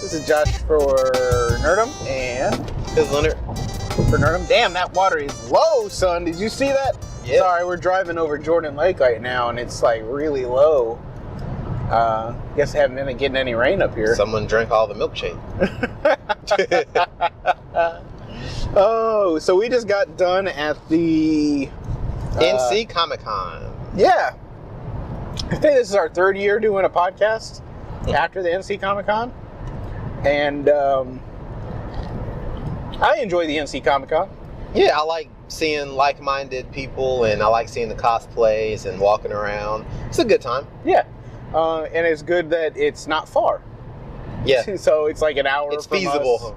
This is Josh for Nerdum, and This is Leonard. for Nerdum. Damn, that water is low, son. Did you see that? Yeah. Sorry, we're driving over Jordan Lake right now, and it's like really low. Guess I haven't been getting any rain up here. Someone drank all the milkshake. Oh, so we just got done at the NC Comic-Con. Yeah. I think this is our third year doing a podcast after the NC Comic Con. And I enjoy the NC Comic Con. Yeah, I like seeing like-minded people, and I like seeing the cosplays and walking around. It's a good time. Yeah. And it's good that it's not far. Yeah. So it's like an hour It's from feasible. us.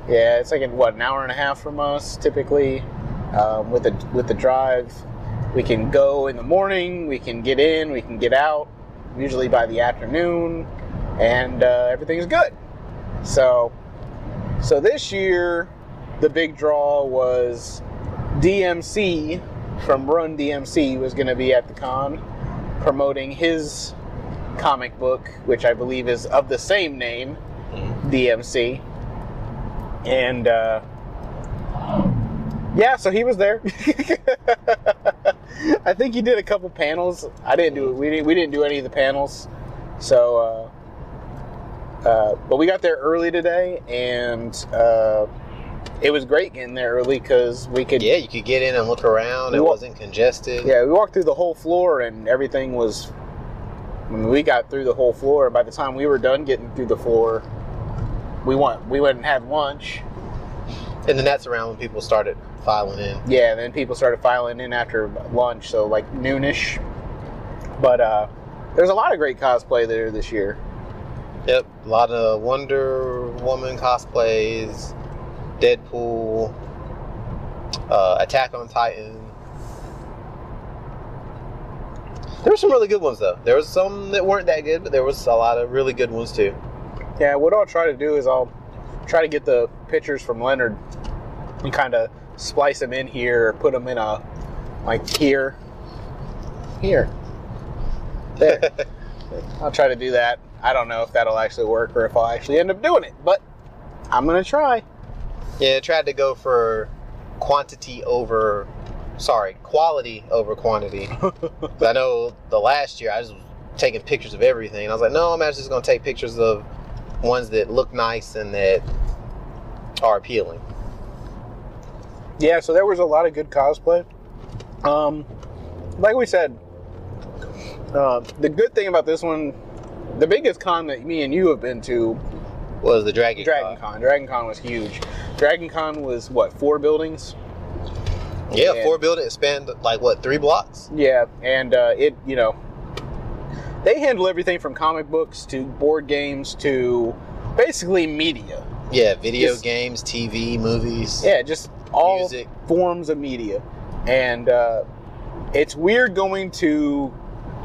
Yeah, it's like an hour and a half from us typically. With the drive, we can go in the morning, we can get in, we can get out, usually by the afternoon, and everything's good. So this year, the big draw was DMC from Run DMC was going to be at the con promoting his comic book, which I believe is of the same name, DMC. And yeah, so he was there. I think he did a couple panels. I didn't do it. We didn't do any of the panels. So but we got there early today, and it was great getting there early because we could. Yeah, you could get in and look around. It wasn't congested. Yeah, we walked through the whole floor, and everything was. When we got through the whole floor, by the time we were done getting through the floor, we went and had lunch. And then that's around when people started filing in. Yeah, and then people started filing in after lunch, so like noonish. But there's a lot of great cosplay there this year. Yep, a lot of Wonder Woman cosplays, Deadpool, Attack on Titan. There were some really good ones, though. There was some that weren't that good, but there was a lot of really good ones, too. Yeah, what I'll try to do is I'll try to get the pictures from Leonard and kind of splice them in here or put them in a, like here. There. I'll try to do that. I don't know if that'll actually work or if I'll actually end up doing it, but I'm going to try. Yeah, I tried to go for quality over quantity. I know the last year I was taking pictures of everything, and I was like, no, I'm actually just going to take pictures of ones that look nice and that are appealing. Yeah, so there was a lot of good cosplay. Like we said, the good thing about this one, the biggest con that me and you have been to was the Dragon Con. Dragon Con was huge. Dragon Con was, what, 4 buildings? Yeah, And 4 buildings, spanned like, 3 blocks? Yeah, and it, they handle everything from comic books to board games to basically media. Yeah, video games, TV, movies. Yeah, just all music. Forms of media. And it's weird going to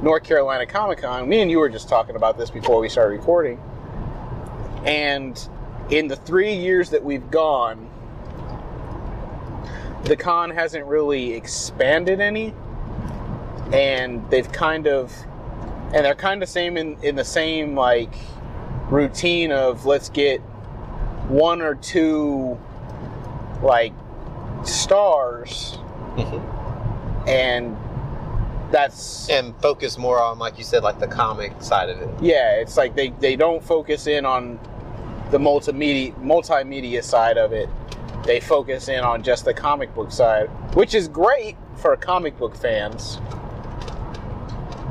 North Carolina Comic Con. Me and you were just talking about this before we started recording. And in the 3 years that we've gone, the con hasn't really expanded any. And they're kind of same in the same like routine of let's get 1 or 2 like stars and focus more on, like you said, like the comic side of it. Yeah, it's like they don't focus in on the multimedia side of it. They focus in on just the comic book side, which is great for comic book fans.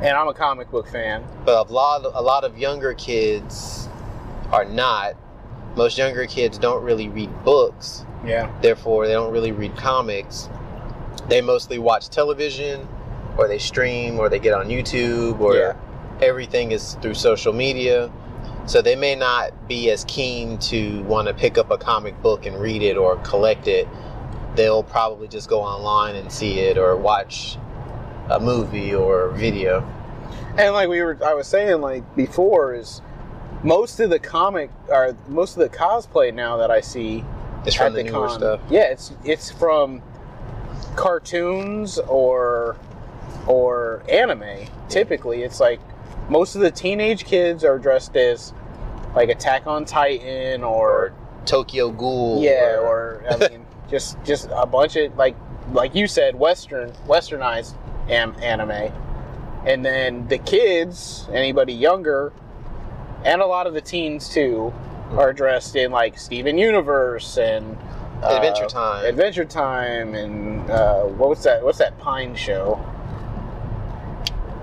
And I'm a comic book fan. But a lot of younger kids are not. Most younger kids don't really read books. Yeah. Therefore, they don't really read comics. They mostly watch television, or they stream, or they get on YouTube, or everything is through social media. So they may not be as keen to want to pick up a comic book and read it or collect it. They'll probably just go online and see it or watch a movie or video. And like I was saying like before, is most of the cosplay now that I see is from the newer stuff. Yeah, it's from cartoons or anime. Typically, it's like most of the teenage kids are dressed as like Attack on Titan or Tokyo Ghoul. yeah, or I mean, just a bunch of like you said, westernized anime, and then the kids, anybody younger, and a lot of the teens too, are dressed in like Steven Universe and Adventure Time, and what's that Pine show?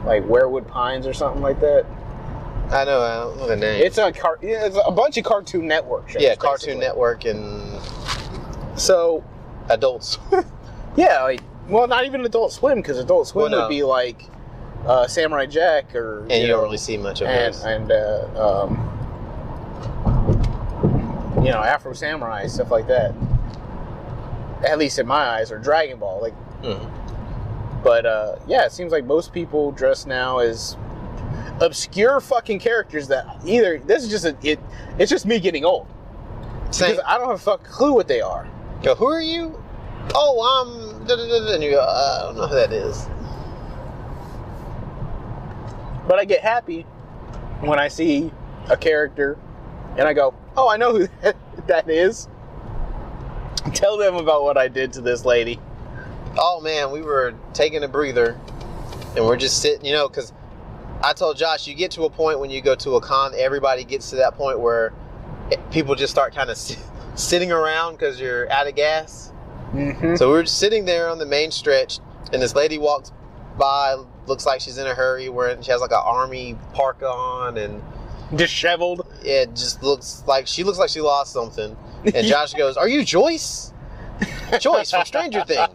Like Werewood Pines or something like that. I don't know the name. It's a bunch of Cartoon Network shows. Yeah, basically. Cartoon Network and So, adults. yeah, like, well, not even Adult Swim, because Adult Swim Well, no. would be like Samurai Jack or And you don't really see much of those. and Afro Samurai, stuff like that. At least in my eyes, or Dragon Ball, like. But yeah, it seems like most people dress now as obscure fucking characters that either this is just it's just me getting old. Same. Because I don't have a fucking clue what they are. Go, who are you? Oh, I'm... And you go, I don't know who that is. But I get happy when I see a character and I go, oh, I know who that is. Tell them about what I did to this lady. Oh, man, we were taking a breather. And we're just sitting, because I told Josh, you get to a point when you go to a con, everybody gets to that point where people just start kind of sitting around because you're out of gas. Mm-hmm. So we were just sitting there on the main stretch, and this lady walks by, looks like she's in a hurry, she has like an army parka on, and Disheveled. it just looks like she lost something. And Josh goes, "Are you Joyce? Joyce from Stranger Things."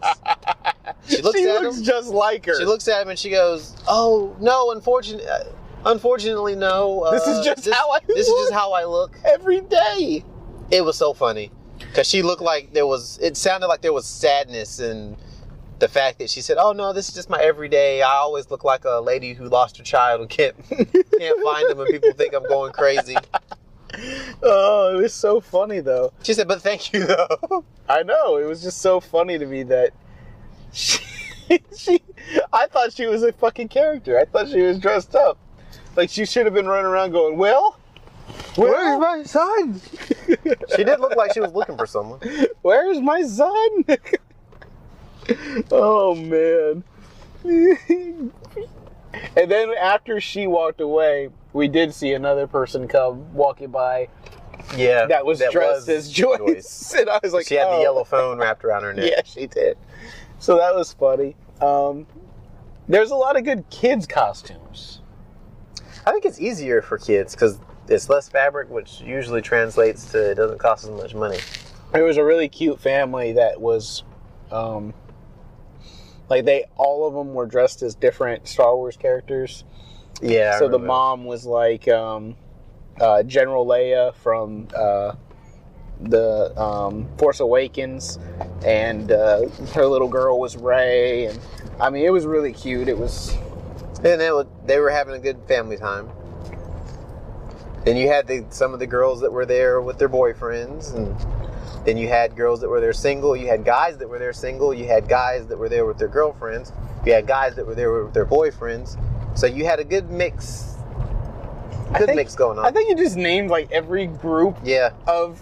She looks just like her. She looks at him and she goes, "Oh no, unfortunately, no. This is just how I This is look. just how I look." Every day. It was so funny because she looked like it sounded like there was sadness in the fact that she said, "Oh no, this is just my everyday. I always look like a lady who lost her child and can't find them, and people think I'm going crazy." Oh, it was so funny though. She said, "But thank you though." I know, it was just so funny to me that I thought she was a fucking character. I thought she was dressed up. Like she should have been running around going, well, where's my son? She did look like she was looking for someone. Where's my son? Oh, man. And then after she walked away, we did see another person come walking by. Yeah. That was dressed as Joyce. And I was like, she had the yellow phone wrapped around her neck. Yeah, she did. So that was funny. There's a lot of good kids' costumes. I think it's easier for kids because it's less fabric, which usually translates to it doesn't cost as much money. There was a really cute family that was, all of them were dressed as different Star Wars characters. Yeah. So the mom was like General Leia from the Force Awakens, and her little girl was Rey, and I mean it was really cute. It was, and they were having a good family time. Then you had some of the girls that were there with their boyfriends, and then you had girls that were there single. You had guys that were there single. You had guys that were there with their girlfriends. You had guys that were there with their boyfriends. So you had a good mix. Mix going on. I think you just named like every group. Yeah. Of.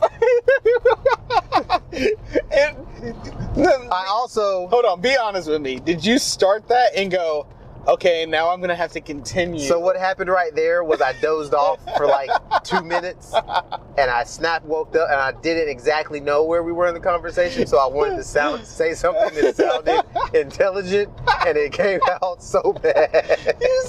I also. Hold on. Be honest with me. Did you start that and go, okay, now I'm gonna have to continue? So what happened right there was I dozed off for like 2 minutes, and I woke up, and I didn't exactly know where we were in the conversation, so I wanted to say something that sounded intelligent, and it came out so bad. You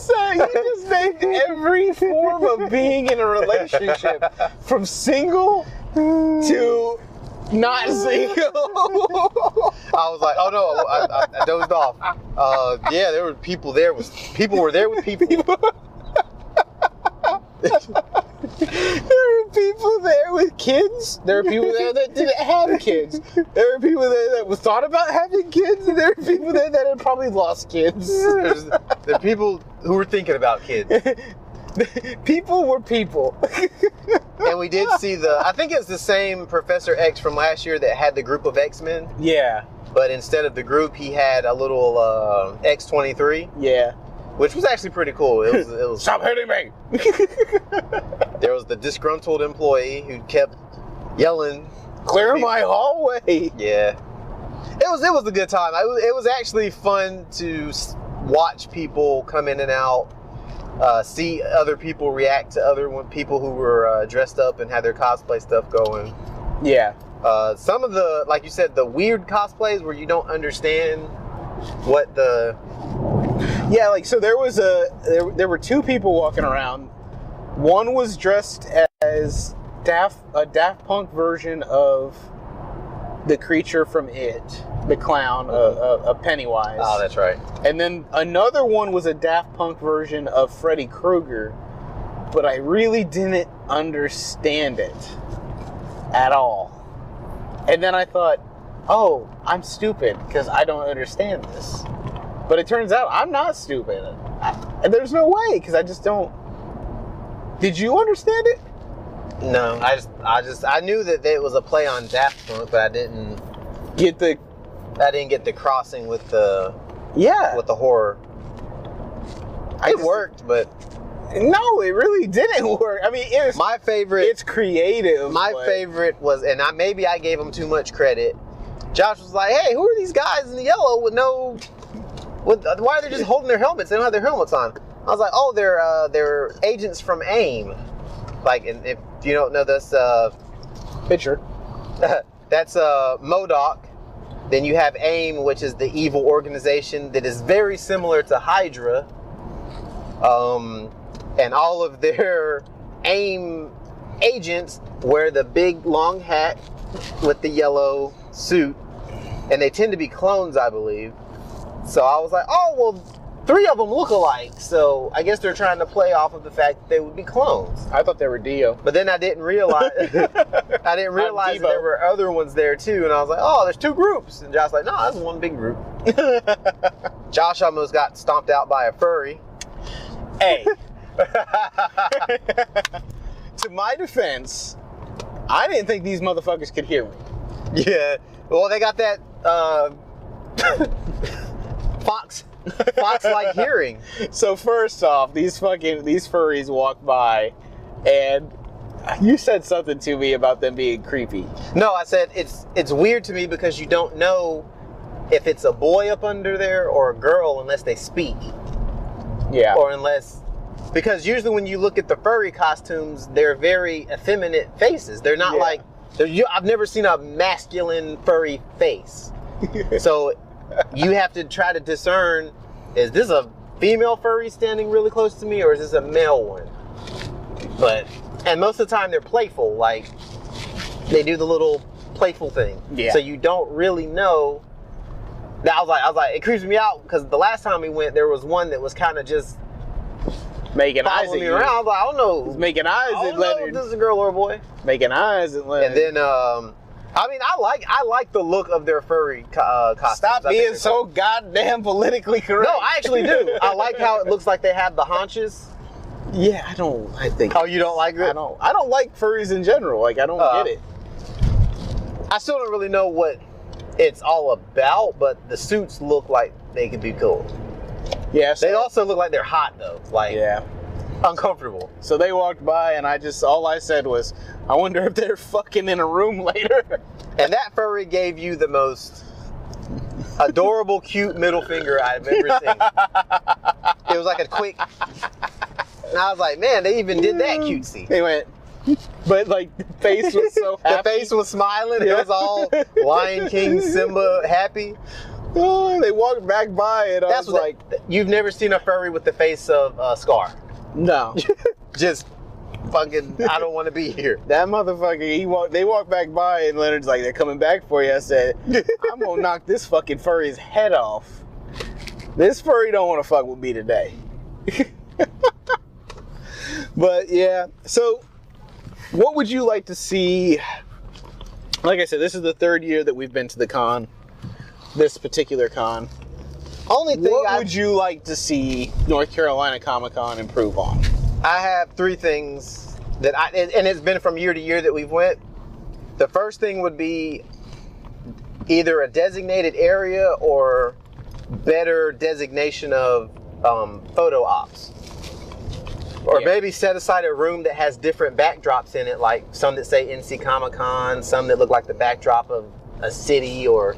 just named every form of being in a relationship, from single to not single. I was like, oh no, I dozed off. Yeah, there were people there. People were there with people. There were people there with kids. There were people there that didn't have kids. There were people there that thought about having kids, and there were people there that had probably lost kids. There are people who were thinking about kids. People were people. And we did see I think it's the same Professor X from last year that had the group of X-Men. Yeah. But instead of the group, he had a little X-23. Yeah. which was actually pretty cool. It was Stop hitting me! There was the disgruntled employee who kept yelling, Clear my hallway! Yeah, it was a good time. It was actually fun to watch people come in and out, see other people react to other people who were dressed up and had their cosplay stuff going. Yeah. Some of the, like you said, the weird cosplays where you don't understand what the... Yeah, like, so there were two people walking around. One was dressed as a Daft Punk version of the creature from It, the clown, a Pennywise. Oh, that's right. And then another one was a Daft Punk version of Freddy Krueger, but I really didn't understand it at all. And then I thought, oh, I'm stupid because I don't understand this. But it turns out I'm not stupid. And there's no way, because I just don't. Did you understand it? No, I knew that it was a play on Daft Punk, but I didn't get the crossing with the horror. It worked, but no, it really didn't work. I mean, it's my favorite. It's creative. My favorite was, and maybe I gave them too much credit. Josh was like, "Hey, who are these guys in the yellow with no? Why are they just holding their helmets? They don't have their helmets on." I was like, "Oh, they're agents from AIM." Like, and if you don't know this picture, that's MODOK. Then you have AIM, which is the evil organization that is very similar to Hydra. And all of their AIM agents wear the big long hat with the yellow suit, and they tend to be clones, I believe. So I was like, oh, well, 3 of them look alike, so I guess they're trying to play off of the fact that they would be clones. I thought they were Dio. But then I didn't realize that there were other ones there too, and I was like, oh, there's 2 groups. And Josh was like, no, that's one big group. Josh almost got stomped out by a furry. Hey. To my defense, I didn't think these motherfuckers could hear me. Yeah. Well, they got that fox-like hearing. So first off, these furries walk by, and you said something to me about them being creepy. No, I said it's weird to me because you don't know if it's a boy up under there or a girl unless they speak. Yeah. Or because usually when you look at the furry costumes, they're very effeminate faces. They're not like, I've never seen a masculine furry face. So you have to try to discern, is this a female furry standing really close to me or is this a male one? And most of the time they're playful, like they do the little playful thing. Yeah. So you don't really know. I was like, it creeps me out because the last time we went, there was one that was kind of just making eyes at me you. around. I was like, I don't know. He's making eyes at Leonard. I don't know if this is a girl or a boy. Making eyes at Leonard. And then, I mean, I like the look of their furry costumes. Stop being so goddamn politically correct. No, I actually do. I like how it looks like they have the haunches. Yeah, I think. Oh, you don't like it? I don't like furries in general. Like, I don't get it. I still don't really know what it's all about, but the suits look like they could be cool. Yeah. So, they also look like they're hot though. Like, uncomfortable. So they walked by, and all I said was, I wonder if they're fucking in a room later. And that furry gave you the most adorable, cute middle finger I've ever seen. It was like a quick, and I was like, man, they even did that cutesy. They went, but like the face was so happy. The face was smiling. It was all Lion King, Simba happy. Oh, they walked back by, and I was like, you've never seen a furry with the face of Scar. No. Just fucking, I don't want to be here. That motherfucker, they walked back by, and Leonard's like, they're coming back for you. I said, I'm gonna knock this fucking furry's head off. This furry don't want to fuck with me today. But yeah, so what would you like to see? Like I said, this is the 3rd year that we've been to the con, this particular con. Only thing what would you like to see North Carolina Comic Con improve on? I have 3 things that and it's been from year to year that we've went. The first thing would be either a designated area or better designation of photo ops. Or Yeah. maybe set aside a room that has different backdrops in it, like some that say NC Comic Con, some that look like the backdrop of a city, or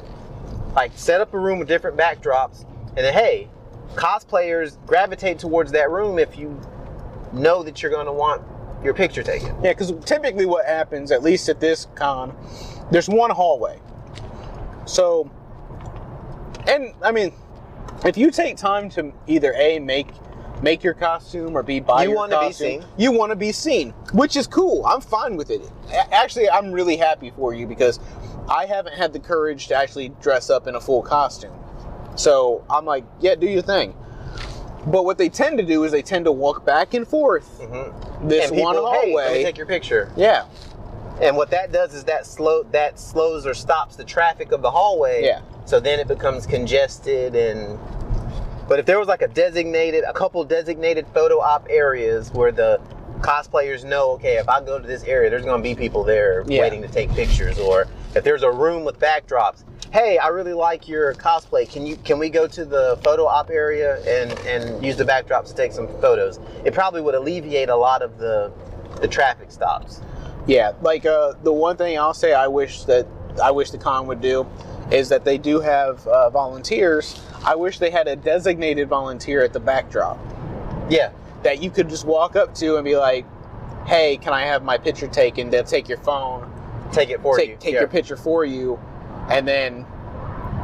like set up a room with different backdrops, and then hey, cosplayers gravitate towards that room if you know that you're going to want your picture taken. Yeah, because typically what happens, at least at this con, there's one hallway. So, and I mean, if you take time to either A, make your costume, or B, buy You your want to be costume, seen. you want to be seen, which is cool. I'm fine with it. Actually, I'm really happy for you because I haven't had the courage to actually dress up in a full costume. So I'm like, yeah, do your thing. But what they tend to do is they tend to walk back and forth this And people, one hey, let hallway. me take your picture. Yeah. And what that does is that slows or stops the traffic of the hallway. Yeah. So then it becomes congested but if there was like a couple designated photo op areas where the cosplayers know, okay, if I go to this area, there's going to be people there waiting to take pictures. Or if there's a room with backdrops, hey, I really like your cosplay. Can we go to the photo op area and use the backdrops to take some photos? It probably would alleviate a lot of the traffic stops. Yeah, like the one thing I'll say I wish the con would do is that they do have volunteers. I wish they had a designated volunteer at the backdrop Yeah. that you could just walk up to and be like, hey, can I have my picture taken? They'll take your phone, Take it for you. take your picture for you, and then,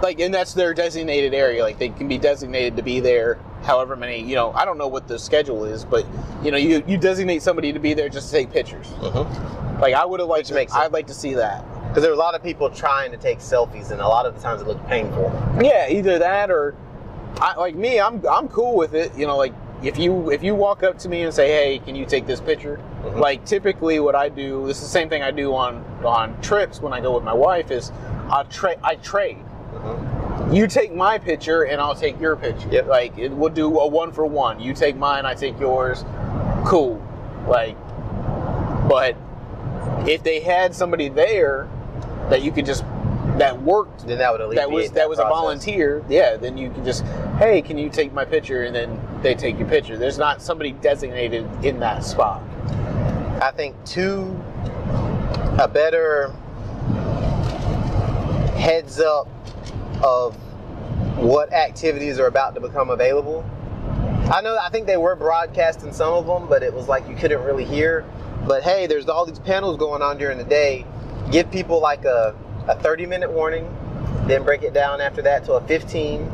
and that's their designated area. Like, they can be designated to be there however many, I don't know what the schedule is, but, you designate somebody to be there just to take pictures. Like, I would have liked to, I'd like to see that. Because there were a lot of people trying to take selfies, and a lot of the times it looked painful. Yeah, either that or, I'm cool with it. Like, if you walk up to me and say, hey, can you take this picture? Like, typically what I do, this is the same thing I do on trips when I go with my wife, is I trade. You take my picture and I'll take your picture. Yep. Like, we'll do a 1-for-1. You take mine, I take yours. Cool. Like, but if they had somebody there that you could that worked, Then that would alleviate that was a process. volunteer, yeah, then you can just, hey, can you take my picture? And then they take your picture. There's not somebody designated in that spot. I think a better heads up of what activities are about to become available. I think they were broadcasting some of them, but it was like you couldn't really hear. But hey, there's all these panels going on during the day. Give people like a 30-minute warning, then break it down after that to a 15,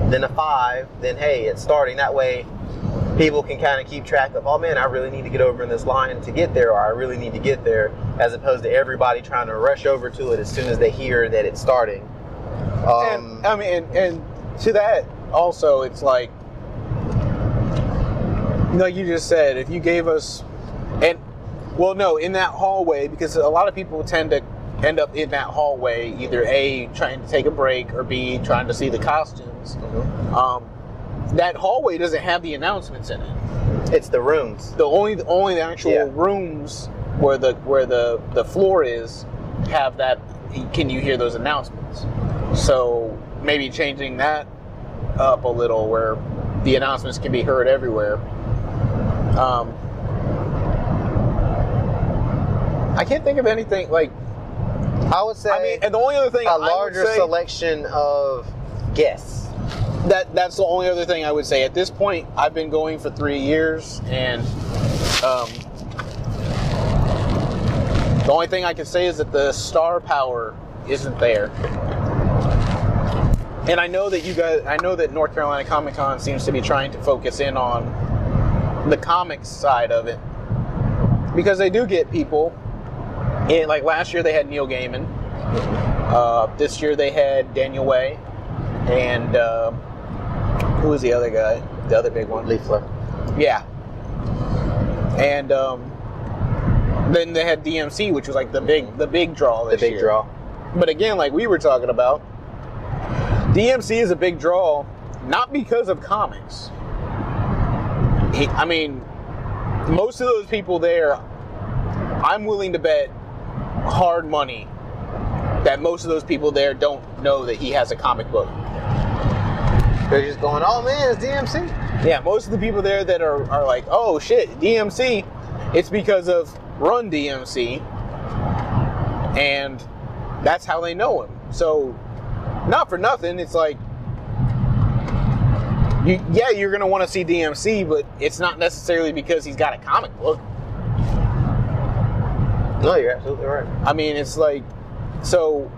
then a 5, then hey, it's starting. That way people can kind of keep track of, oh man, I really need to get over in this line to get there, or I really need to get there, as opposed to everybody trying to rush over to it as soon as they hear that it's starting. And to that also, it's like you just said, if you gave us, in that hallway, because a lot of people tend to end up in that hallway, either A, trying to take a break, or B, trying to see the costumes. That hallway doesn't have the announcements in it. It's the rooms. The only actual rooms where the floor is have that. Can you hear those announcements? So maybe changing that up a little, where the announcements can be heard everywhere. I can't think of anything like. I would say. And the only other thing a larger selection of guests. That's the only other thing I would say. At this point, I've been going for 3 years, and the only thing I can say is that the star power isn't there. And I know that North Carolina Comic Con seems to be trying to focus in on the comics side of it, because they do get people. And like last year they had Neil Gaiman. This year they had Daniel Way, and who was the other guy? The other big one? Leafler. Yeah. And then they had DMC, which was like the big draw this year. The big draw. But again, like we were talking about, DMC is a big draw, not because of comics. Most of those people there, I'm willing to bet hard money that most of those people there don't know that he has a comic book. They're just going, oh man, it's DMC. Yeah, most of the people there that are like, oh shit, DMC, it's because of Run DMC, and that's how they know him. So, not for nothing, it's like, you're gonna want to see DMC, but it's not necessarily because he's got a comic book. No, you're absolutely right. I mean, it's like, so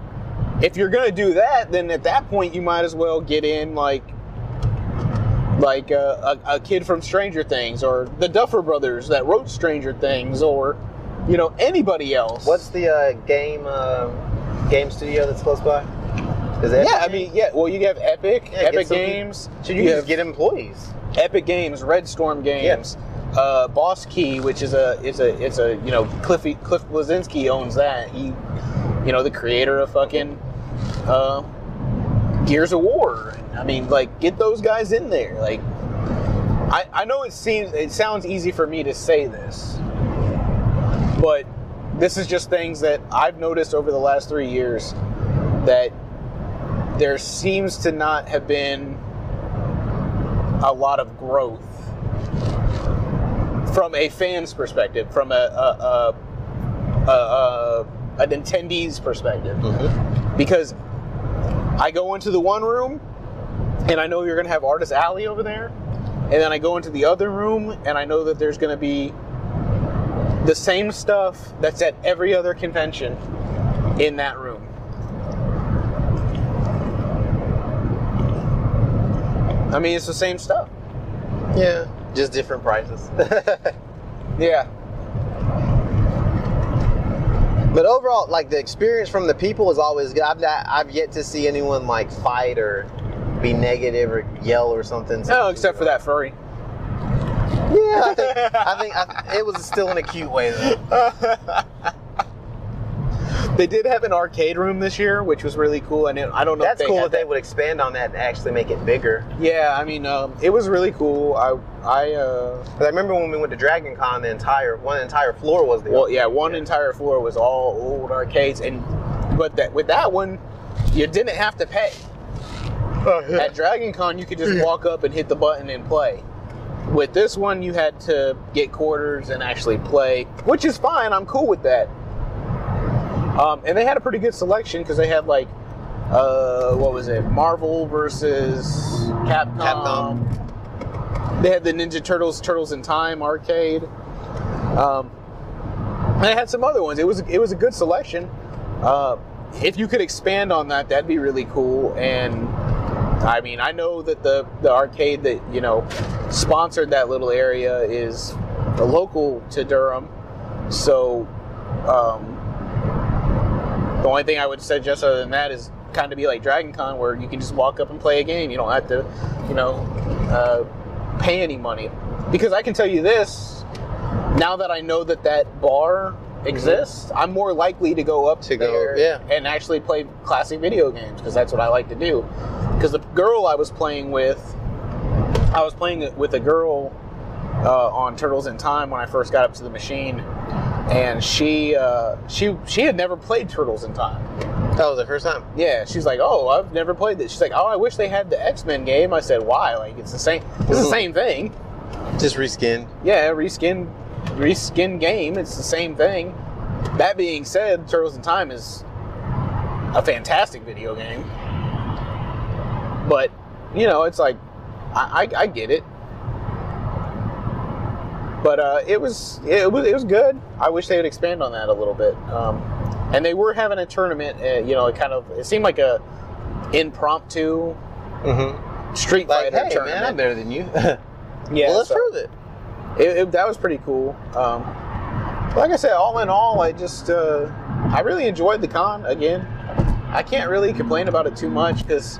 if you're gonna do that, then at that point you might as well get in like a kid from Stranger Things, or the Duffer Brothers that wrote Stranger Things, or anybody else. What's the game studio that's close by? Is it Epic Games? Well, you have Epic, Epic Games. So you just get employees. Epic Games, Red Storm Games, Boss Key, which is Cliff Blazinski owns that. He, the creator of fucking Gears of War. I mean, like, get those guys in there. Like, I know it sounds easy for me to say this, but this is just things that I've noticed over the last 3 years, that there seems to not have been a lot of growth from a fan's perspective, from a attendee's perspective. Mm-hmm. Because I go into the one room and I know you're going to have Artist Alley over there, and then I go into the other room and I know that there's going to be the same stuff that's at every other convention in that room. I mean, it's the same stuff. Yeah, just different prices. Yeah. But overall, like, the experience from the people is always good. I've yet to see anyone like fight or be negative or yell or something. No, except for that furry. Yeah, I think it was still in a cute way though. They did have an arcade room this year, which was really cool. And I don't know. That's if cool that they would expand on that and actually make it bigger. Yeah, I mean, it was really cool. I remember when we went to Dragon Con, one entire floor was there. Well, yeah, one entire floor was all old arcades, but with that one, you didn't have to pay. At Dragon Con, you could just walk up and hit the button and play. With this one, you had to get quarters and actually play, which is fine. I'm cool with that. And they had a pretty good selection because they had like, what was it? Marvel versus Capcom. They had the Ninja Turtles in Time arcade. And they had some other ones. It was a good selection. If you could expand on that, that'd be really cool. And I mean, I know that the arcade that sponsored that little area is local to Durham, so. The only thing I would suggest other than that is kind of be like Dragon Con, where you can just walk up and play a game. You don't have to, pay any money. Because I can tell you this, now that I know that bar exists, I'm more likely to go up there and actually play classic video games, because that's what I like to do. Because the girl I was playing with a girl on Turtles in Time when I first got up to the machine. And she had never played Turtles in Time. That was the first time? Yeah, she's like, oh, I've never played this. She's like, oh, I wish they had the X-Men game. I said, why? Like, it's the same. It's the same thing. Just reskinned. Yeah, reskin game. It's the same thing. That being said, Turtles in Time is a fantastic video game. But it's like, I get it. But it was good. I wish they would expand on that a little bit. And they were having a tournament. It seemed like a impromptu Street Fighter tournament. Man, I'm better than you. Yeah, well, let's prove it. That was pretty cool. Like I said, all in all, I really enjoyed the con again. I can't really complain about it too much because.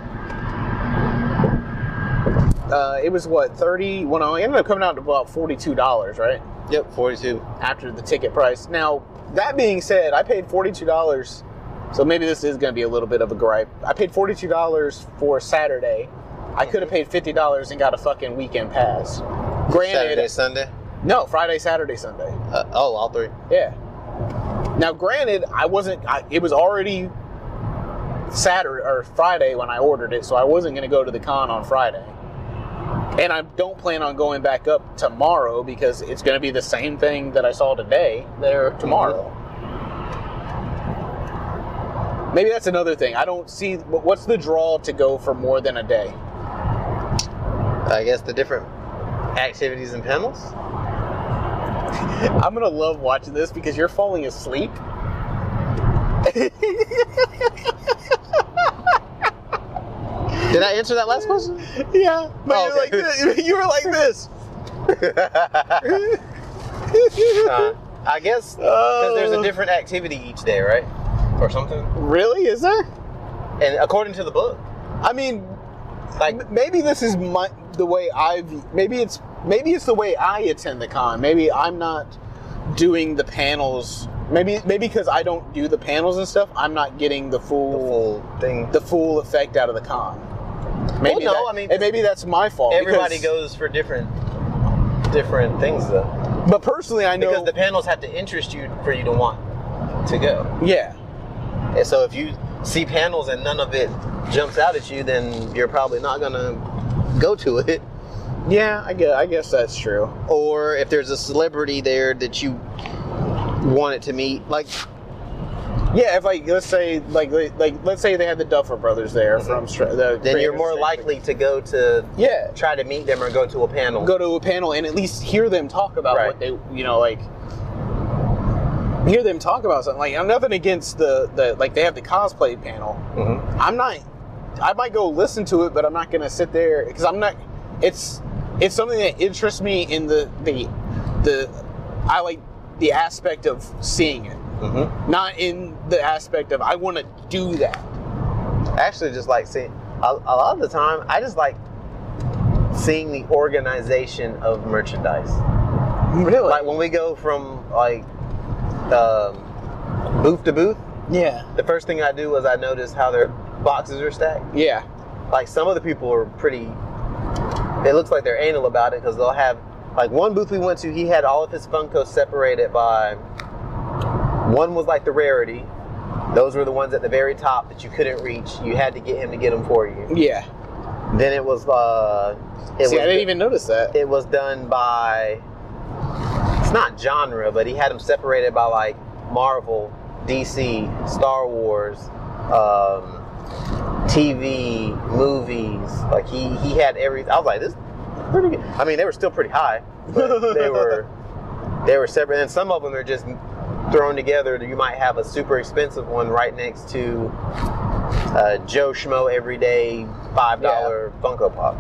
It was what, 30? Well, it ended up coming out to about $42, right? Yep, $42 after the ticket price. Now, that being said, I paid $42, so maybe this is going to be a little bit of a gripe. I paid $42 for Saturday. I could have paid $50 and got a fucking weekend pass. Granted, Saturday, Sunday? No, Friday, Saturday, Sunday. All three. Yeah. Now, granted, it was already Saturday or Friday when I ordered it, so I wasn't going to go to the con on Friday. And I don't plan on going back up tomorrow because it's going to be the same thing that I saw today there tomorrow. Maybe that's another thing. I don't see what's the draw to go for more than a day. I guess the different activities and panels. I'm going to love watching this because you're falling asleep. Did I answer that last question? Yeah. But Oh, you're like this. You were like this. I guess because there's a different activity each day, right? Or something. Really? Is there? And according to the book. I mean, Like, maybe this is the way maybe it's the way I attend the con. Maybe I'm not doing the panels. Maybe because I don't do the panels and stuff, I'm not getting the full thing. the full effect out of the con. Maybe Well, no, I mean, and maybe that's my fault. Everybody because- goes for different things, though. But personally, I know Because the panels have to interest you for you to want to go. Yeah. And so if you see panels and none of it jumps out at you, then you're probably not gonna go to it. Yeah, I guess that's true. Or if there's a celebrity there that you wanted to meet, like, Yeah, if let's say let's say they had the Duffer Brothers there from the then you're creators more of likely to go to Yeah. try to meet them or go to a panel. Go to a panel and at least hear them talk about Right. what they, hear them talk about something. Like, I'm nothing against the they have the cosplay panel. Mm-hmm. I might go listen to it, but I'm not going to sit there because I'm not. It's something that interests me in I like the aspect of seeing it, Mm-hmm. not in the aspect of I want to do that. I actually just like seeing, a lot of the time, I just like seeing the organization of merchandise. Really? Like when we go from booth to booth, Yeah. the first thing I do is I notice how their boxes are stacked. Yeah. Like some of the people are pretty, it looks like they're anal about it because they'll have, like one booth we went to, he had all of his Funkos separated by, one was like the rarity. Those were the ones at the very top that you couldn't reach. You had to get him to get them for you. Yeah. Then it was, I didn't even notice that. It was done by, it's not genre, but he had them separated by like Marvel, DC, Star Wars, TV, movies. Like he had every. I was like, this is pretty good. I mean, they were still pretty high, but they were separate. And some of them are just thrown together. You might have a super expensive one right next to Joe Schmo everyday $5 Funko Pop.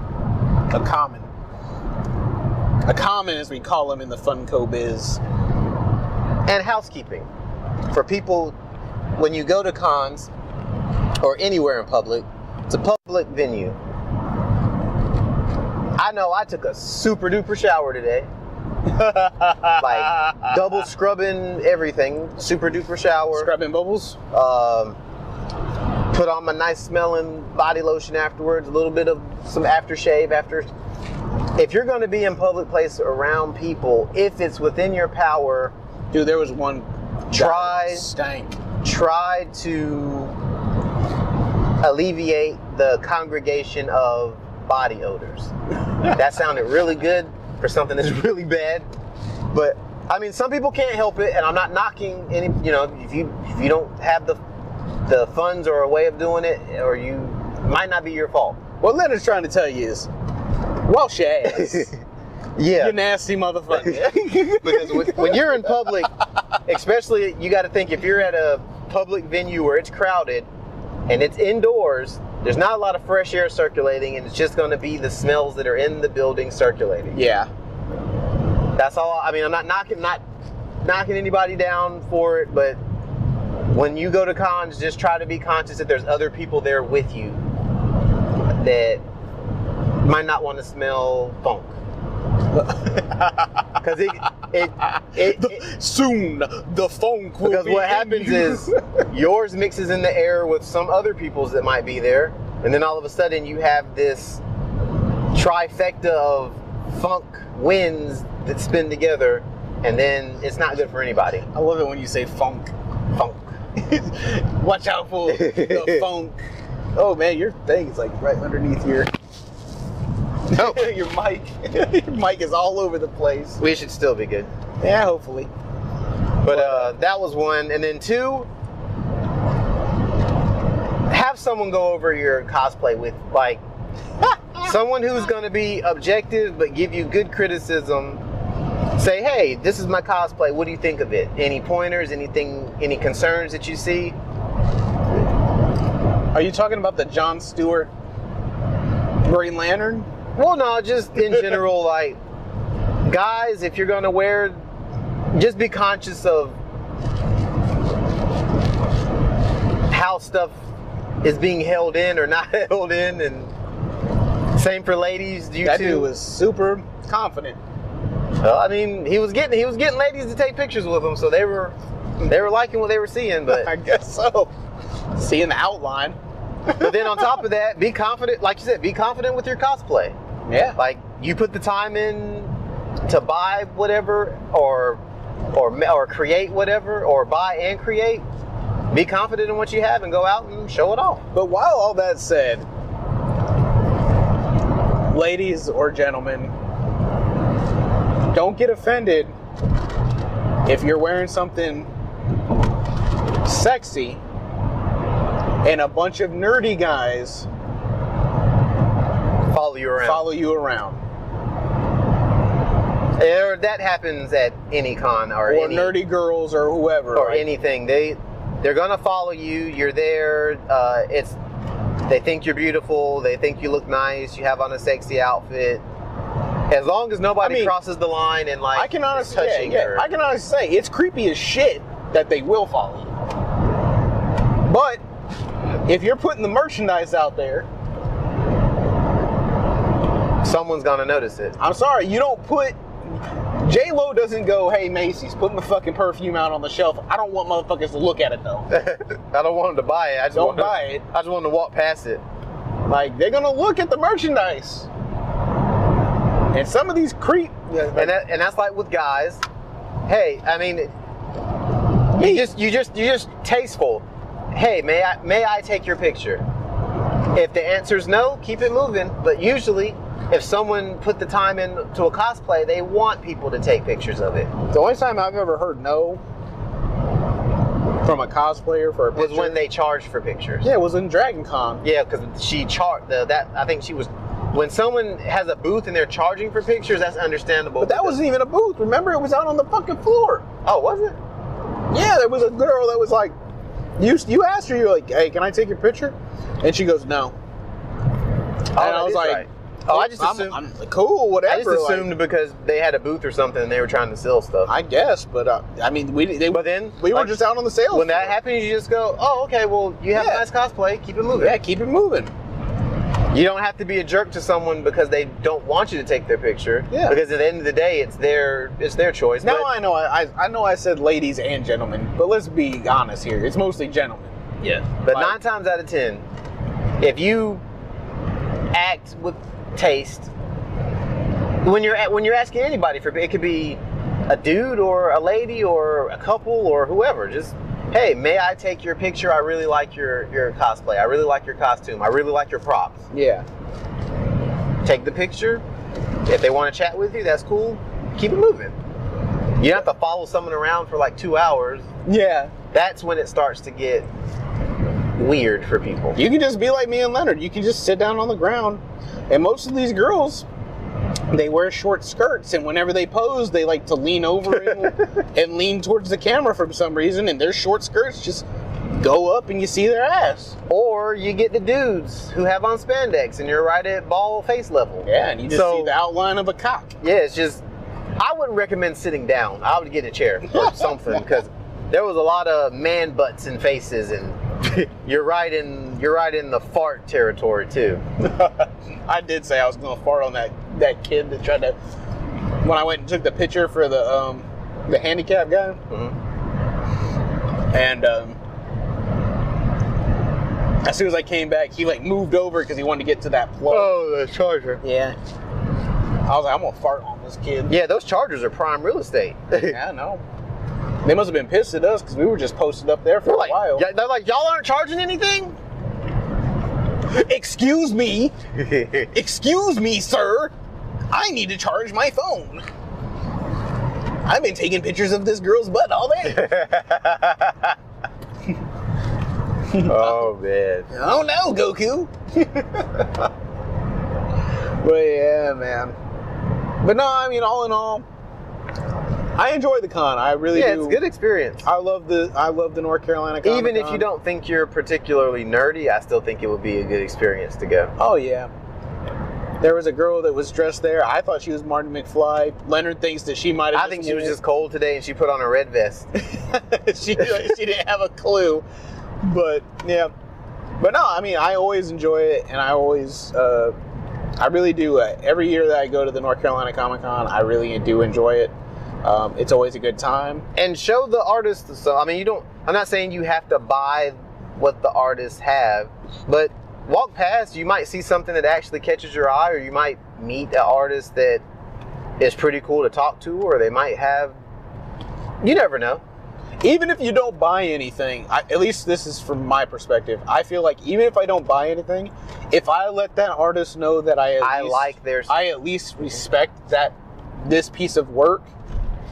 A common, as we call them in the Funko biz. And housekeeping. For people, when you go to cons or anywhere in public, it's a public venue. I know I took a super duper shower today. Like double scrubbing everything, super duper shower. Scrubbing bubbles? Put on my nice smelling body lotion afterwards, a little bit of some aftershave after. If you're going to be in public place around people, if it's within your power, Dude, there was one try to alleviate the congregation of body odors. That sounded really good for something that's really bad, but I mean, some people can't help it, and I'm not knocking any. If you don't have the funds or a way of doing it, or you might not be your fault. What Leonard's trying to tell you is, wash your ass. Yeah, You nasty motherfucker. because when you're in public, especially, you got to think if you're at a public venue where it's crowded and it's indoors, there's not a lot of fresh air circulating, and it's just going to be the smells that are in the building circulating. Yeah. That's all. I mean, I'm not knocking anybody down for it, but when you go to cons, just try to be conscious that there's other people there with you that might not want to smell funk. Because soon the funk will because be what in happens you. is yours mixes in the air with some other people's that might be there, and then all of a sudden you have this trifecta of funk winds that spin together, and then it's not good for anybody. I love it when you say funk. Funk. Watch out for the phone. Oh man, your thing is like right underneath your your mic. Your mic is all over the place. We should still be good. Yeah, hopefully. But that was one. And then two, have someone go over your cosplay with, like, someone who's going to be objective but give you good criticism. Say, hey, this is my cosplay. What do you think of it? Any pointers, any concerns that you see? Are you talking about the Jon Stewart Green Lantern? Well, no, just in general, like, guys, if you're going to wear, just be conscious of how stuff is being held in or not held in, and same for ladies. That dude was super confident. Well, I mean, he was getting ladies to take pictures with him, so they were liking what they were seeing. But I guess so. Seeing the outline. But then on top of that, be confident, like you said, be confident with your cosplay. Yeah. Like, you put the time in to buy whatever, or create whatever, or buy and create. Be confident in what you have and go out and show it off. But while all that said, ladies or gentlemen, don't get offended if you're wearing something sexy and a bunch of nerdy guys follow you around. Or that happens at any con or any, nerdy girls or whoever or anything. They're gonna follow you. You're there. They think you're beautiful. They think you look nice. You have on a sexy outfit. As long as nobody crosses the line and like I can honestly touching her. I can honestly say it's creepy as shit that they will follow you. But if you're putting the merchandise out there, someone's gonna notice it. I'm sorry, you don't put. J-Lo doesn't go, hey Macy's, put my fucking perfume out on the shelf. I don't want motherfuckers to look at it though. I don't want them to buy it. I just want them to walk past it. Like, they're gonna look at the merchandise. And some of these and that's like with guys. Hey, I mean, you just tasteful. Hey, may I take your picture? If the answer's no, keep it moving. But usually, if someone put the time into a cosplay, they want people to take pictures of it. The only time I've ever heard no from a cosplayer for a picture was when they charged for pictures. Yeah, it was in Dragon Con. Yeah, because she charged I think she was. When someone has a booth and they're charging for pictures, that's understandable. But that wasn't even a booth. Remember, it was out on the fucking floor. Oh, was it? Yeah, there was a girl that was like, you asked her, you're like, hey, can I take your picture? And she goes, no. And I was like, right. Oh, I just assumed. I'm cool, whatever. I just assumed because they had a booth or something and they were trying to sell stuff. I guess, but I mean, we were just out on the sales. When that happens, you just go, oh, okay, well, you have a nice cosplay, keep it moving. Yeah, keep it moving. You don't have to be a jerk to someone because they don't want you to take their picture. Yeah. Because at the end of the day, it's their choice. Now I know I said ladies and gentlemen, but let's be honest here. It's mostly gentlemen. Yeah. But 9 times out of 10, if you act with taste, when you're asking anybody for, it could be a dude or a lady or a couple or whoever, just, hey, may I take your picture? I really like your cosplay. I really like your costume. I really like your props. Yeah. Take the picture. If they want to chat with you, that's cool. Keep it moving. You don't have to follow someone around for like 2 hours. Yeah. That's when it starts to get weird for people. You can just be like me and Leonard. You can just sit down on the ground. And most of these girls, they wear short skirts, and whenever they pose, they like to lean over and lean towards the camera for some reason, and their short skirts just go up and you see their ass. Or you get the dudes who have on spandex and you're right at ball face level. Yeah, and you just see the outline of a cock. Yeah, it's just, I wouldn't recommend sitting down. I would get a chair or something, because there was a lot of man butts and faces, and you're right in the fart territory too. I did say I was gonna fart on that kid that tried to, when I went and took the picture for the handicap guy. Mm-hmm. And as soon as I came back, he like moved over because he wanted to get to that plug. Oh, the charger. Yeah. I was like, I'm gonna fart on this kid. Yeah, those chargers are prime real estate. Yeah, I know. They must have been pissed at us because we were just posted up there for a while. They're like, y'all aren't charging anything? Excuse me. Excuse me, sir. I need to charge my phone. I've been taking pictures of this girl's butt all day. Oh, man. Oh, no, Goku. But, yeah, man. But, no, I mean, all in all, I enjoy the con. I really do. Yeah, it's a good experience. I love the North Carolina Comic-Con. Even if you don't think you're particularly nerdy, I still think it would be a good experience to go. Oh, yeah. There was a girl that was dressed there. I thought she was Martin McFly. Leonard thinks that she might have. I think she was just cold today and she put on a red vest. she didn't have a clue. But, yeah. But no, I mean, I always enjoy it. And I always, I really do. Every year that I go to the North Carolina Comic-Con, I really do enjoy it. It's always a good time. And show the artists. So, I mean, I'm not saying you have to buy what the artists have, but walk past, you might see something that actually catches your eye, or you might meet an artist that is pretty cool to talk to, or they might have, you never know. Even if you don't buy anything, at least this is from my perspective, I feel like even if I don't buy anything, if I let that artist know that I at least respect this piece of work,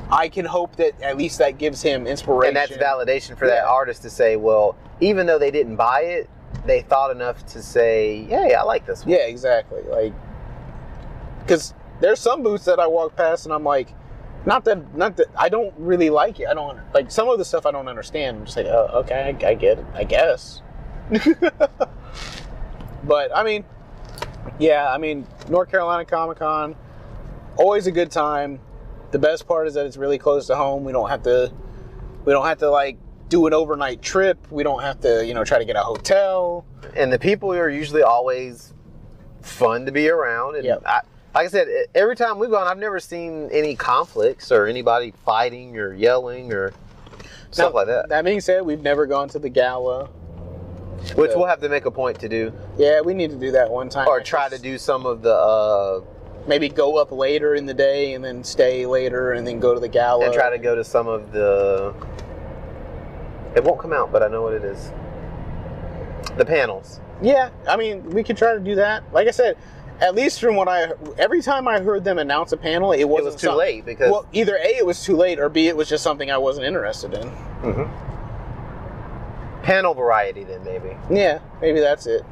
I can hope that at least that gives him inspiration. And that's validation for that artist to say, well, even though they didn't buy it, they thought enough to say, hey, I like this one. Yeah, exactly. Like, because there's some booths that I walk past and I'm like, not that I don't really like it. I don't like some of the stuff I don't understand. I'm just like, oh, okay, I get it, I guess. But I mean, yeah, I mean, North Carolina Comic-Con, always a good time. The best part is that it's really close to home. We don't have to like do an overnight trip. We don't have to, try to get a hotel. And the people are usually always fun to be around. And like I said, every time we've gone, I've never seen any conflicts or anybody fighting or yelling or stuff like that. That being said, we've never gone to the gala. Which we'll have to make a point to do. Yeah, we need to do that one time. Or try to do some of the... maybe go up later in the day and then stay later and then go to the gala. And try to go to some of the... It won't come out, but I know what it is. The panels. Yeah, I mean, we could try to do that. Like I said, at least from every time I heard them announce a panel, it was too late because... Well, either A, it was too late, or B, it was just something I wasn't interested in. Mm-hmm. Panel variety, then, maybe. Yeah, maybe that's it.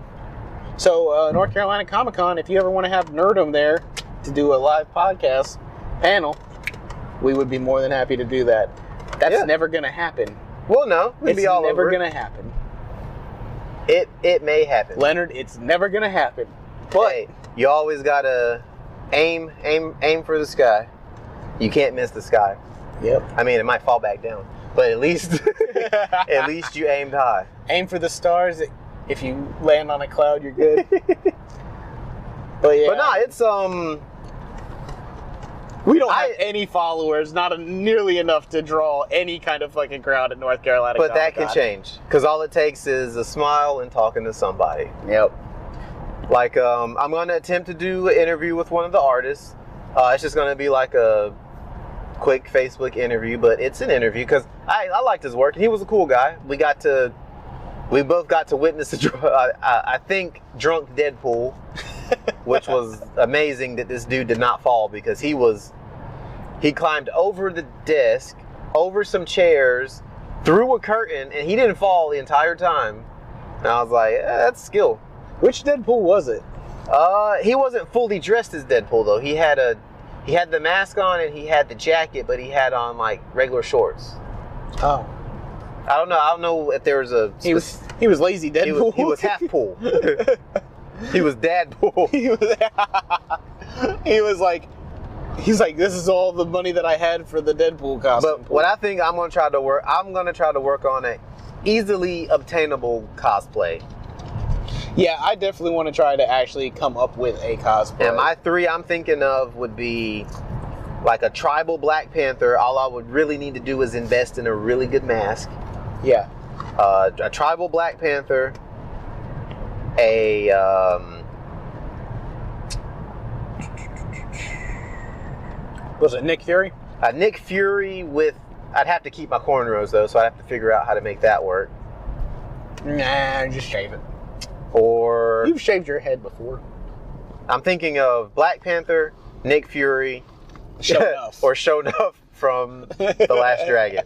So, North Carolina Comic-Con, if you ever want to have Nerdum there to do a live podcast panel, we would be more than happy to do that. That's never going to happen. Well, no. It's never going to happen. It may happen. Leonard, it's never going to happen. But hey, you always got to aim for the sky. You can't miss the sky. Yep. I mean, it might fall back down, but at least you aimed high. Aim for the stars. If you land on a cloud, you're good. But yeah. But no, it's we don't have any followers, not nearly enough to draw any kind of fucking crowd at North Carolina. But that can change, because all it takes is a smile and talking to somebody. Yep. Like I'm going to attempt to do an interview with one of the artists. It's just going to be like a quick Facebook interview, but it's an interview because I liked his work and he was a cool guy. We both got to witness I think drunk Deadpool, which was amazing that this dude did not fall, because he climbed over the desk, over some chairs, through a curtain, and he didn't fall the entire time. And I was like, that's skill. Which Deadpool was it? He wasn't fully dressed as Deadpool though. He had the mask on and he had the jacket, but he had on like regular shorts. Oh. I don't know if there was a... He was lazy Deadpool. He was half pool. He was Dadpool. He's like, this is all the money that I had for the Deadpool costume. But what I think I'm going to try to work on an easily obtainable cosplay. Yeah, I definitely want to try to actually come up with a cosplay. And my 3 I'm thinking of would be like a tribal Black Panther. All I would really need to do is invest in a really good mask. Yeah. A tribal Black Panther. Was it Nick Fury? Nick Fury with I'd have to keep my cornrows though, so I'd have to figure out how to make that work. Nah, just shave it. Or You've shaved your head before. I'm thinking of Black Panther, Nick Fury, Sho'nuff. or Sho'nuff from The Last Dragon.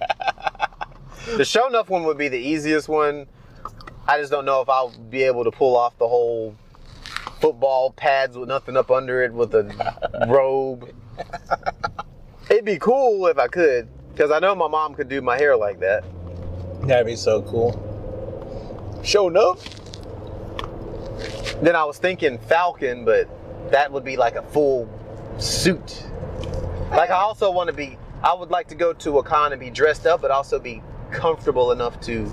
The Sho'nuff one would be the easiest one. I just don't know if I'll be able to pull off the whole football pads with nothing up under it with a robe. It'd be cool if I could, because I know my mom could do my hair like that. That'd be so cool. Sho'nuff. Then I was thinking Falcon, but that would be like a full suit. Like I also want to be, I would like to go to a con and be dressed up, but also be comfortable enough to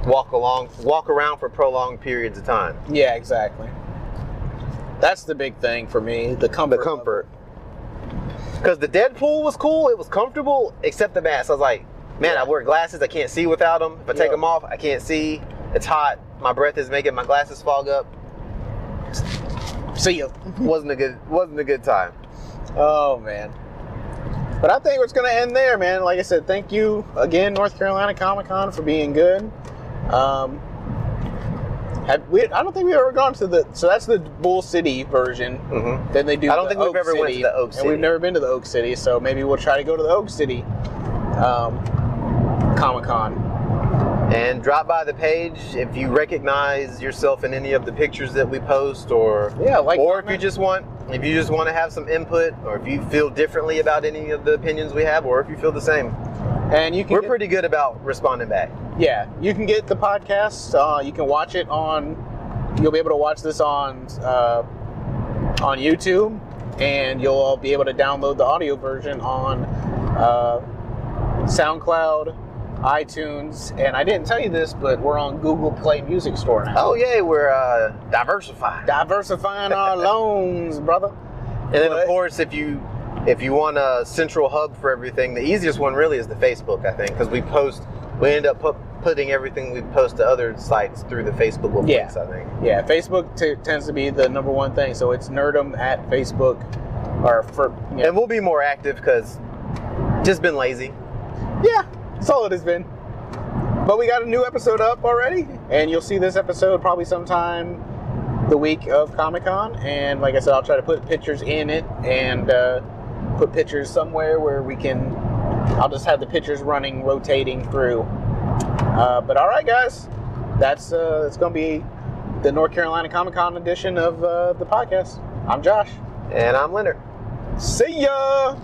walk around for prolonged periods of time. Yeah, exactly. That's the big thing for me, the comfort. The comfort. Because the Deadpool was cool, it was comfortable, except the mask. I was like, man, I wear glasses, I can't see without them. If I take them off, I can't see. It's hot. My breath is making my glasses fog up. See ya. Wasn't a good time. Oh man. But I think it's gonna end there, man. Like I said, thank you again, North Carolina Comic-Con, for being good. I don't think we've ever gone to so that's the Bull City version. Mm-hmm. Then they do. I don't think we've ever went to the Oak City. And we've never been to the Oak City, so maybe we'll try to go to the Oak City Comic-Con. And drop by the page if you recognize yourself in any of the pictures that we post, or if you just want to have some input, or if you feel differently about any of the opinions we have, or if you feel the same. And we're pretty good about responding back. Yeah, you can get the podcast. You can watch it you'll be able to watch this on YouTube, and you'll be able to download the audio version on SoundCloud, iTunes, and I didn't tell you this, but we're on Google Play Music Store now. Oh yeah, we're diversified. Diversifying our loans, brother. And then of course, if you want a central hub for everything, the easiest one really is the Facebook, I think, because we end up putting everything we post to other sites through the Facebook links, I think. Yeah, Facebook tends to be the number one thing, so it's Nerdum at Facebook. And we'll be more active because just been lazy. Yeah, that's all it has been. But we got a new episode up already, and you'll see this episode probably sometime the week of Comic-Con. And like I said, I'll try to put pictures in it and put pictures somewhere where I'll just have the pictures rotating through. But all right, guys, it's going to be the North Carolina Comic-Con edition of the podcast. I'm Josh. And I'm Leonard. See ya!